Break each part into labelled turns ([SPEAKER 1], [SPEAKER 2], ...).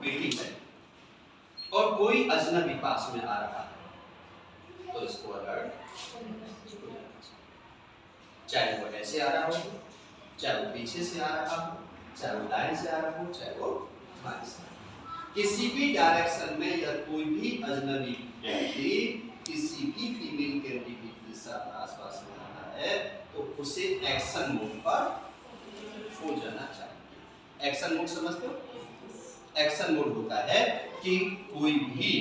[SPEAKER 1] बेटी है और कोई अजनबी पास में आ रहा है तो इसको अलर्ट, चाहे वो ऐसे आ रहा हो, चाहे वो पीछे से आ रहा हो, चाहे वो दाएं से आ रहा हो, चाहे वो बाएं से, किसी भी डायरेक्शन में या कोई भी अजनबी व्यक्ति किसी भी फीमेल कैंडिडेट के साथ आसपास में आता है तो उसे एक्शन मोड पर हो जाना चाहिए। एक्शन मोड समझते हो? एक्शन मोड होता है कि कोई भी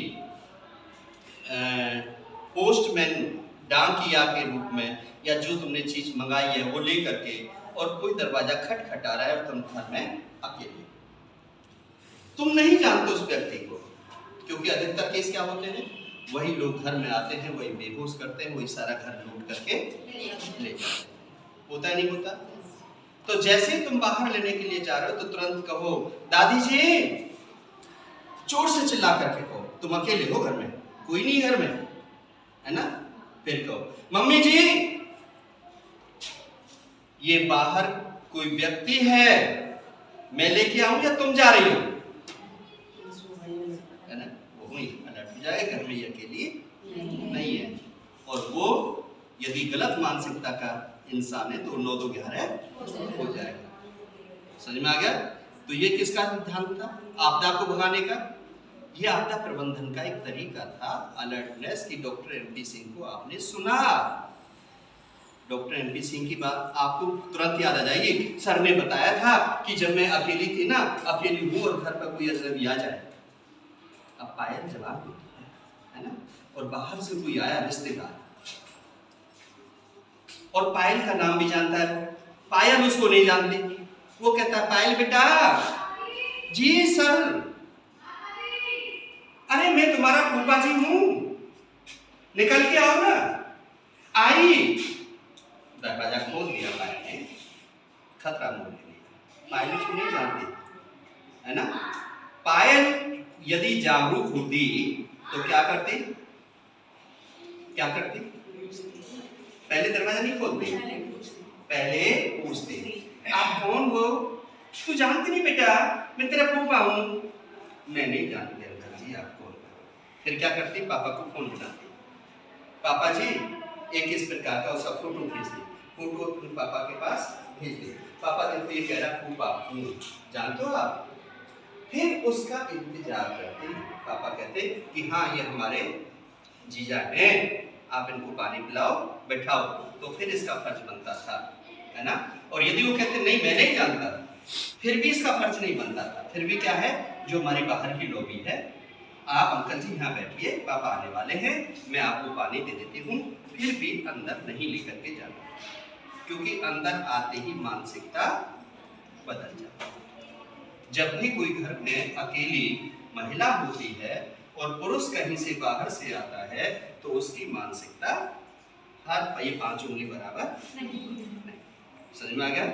[SPEAKER 1] पोस्टमैन डाकिया के रूप में या जो तुमने चीज मंगाई है वो ले करके और कोई दरवाजा खटखटा रहा है और तुम घर में अकेले, तुम नहीं जानते उस व्यक्ति को, क्योंकि अधिकतर केस क्या होते हैं, वही लोग घर में आते हैं, वही बेहोश करते हैं, वही सारा घर लूट करके ले जाते हैं। होता है नहीं होता? तो जैसे तुम बाहर लेने के लिए जा रहे हो तो तुरंत कहो दादी जी, जोर से चिल्ला करके कहो, तुम अकेले हो घर में, कोई नहीं घर में है ना, फिर कहो मम्मी जी ये बाहर कोई व्यक्ति है, मैं लेके आऊं या तुम जा रही हो, है ना, वो वही अलर्ट हो जाएगा, घर में ये अकेली नहीं है। और वो यदि गलत मानसिकता का इंसान है तो 9-2-11 हो जाएगा। समझ में आ गया? तो ये किसका ध्यान था? आपदा को भगाने का। ये आपदा प्रबंधन का एक तरीका था, अलर्टनेस की। डॉक्टर एमपी सिंह को आपने सुना, डॉक्टर एमपी सिंह की बात आपको तुरंत याद आ जाएगी। सर ने बताया था कि जब मैं अकेली थी ना, अकेली हूँ और घर पर कोई अजनबी आ जाए, अब पायल जवाब देती है ना, और बाहर से कोई आया रिश्तेदार और पायल का नाम भी जानता है, पायल उसको नहीं जानती, वो कहता है पायल बेटा, जी सर, अरे मैं तुम्हारा फूफा जी हूं, निकल के आओ ना। आई, दरवाजा खोल दिया पायल ने, खतरा मोल ले लिया। पायल उसको नहीं जानती है ना। पायल यदि जागरूक होती तो क्या करती? क्या करती? पहले दरवाजा नहीं खोलती, पहले पूछती आप कौन हो? तू जानती नहीं बेटा, मैं तेरा फूफा हूं। मैं नहीं जानती अंकल जी आप कौन। फिर क्या करती? पापा को फोन मिलाती, पापा जी एक इस प्रकार का उसका फोटो खींच दी, फोटो अपने पापा के पास भेज दी। पापा देखो ये कह रहा फूफा हूं, जानते हो आप? फिर उसका इंतजार करते, पापा कहते कि हाँ ये हमारे जीजा हैं, आप इनको पानी पिलाओ बैठाओ, तो फिर इसका फर्ज बनता था, है ना। और यदि वो कहते नहीं मैं नहीं जानता, फिर भी इसका फर्ज नहीं बनता था। फिर भी क्या है, जो हमारी बाहर की लॉबी है, आप अंकल जी यहाँ बैठिए, पापा आने वाले हैं, मैं आपको पानी दे देती हूँ, फिर भी अंदर नहीं लेकर के जाना, क्योंकि अंदर आते ही मानसिकता बदल जाती है। जब भी कोई घर में अकेली महिला होती है और पुरुष कहीं से बाहर से आता है तो उसकी मानसिकता हर 5 उंगली बराबर नहीं। समझ में आ गया?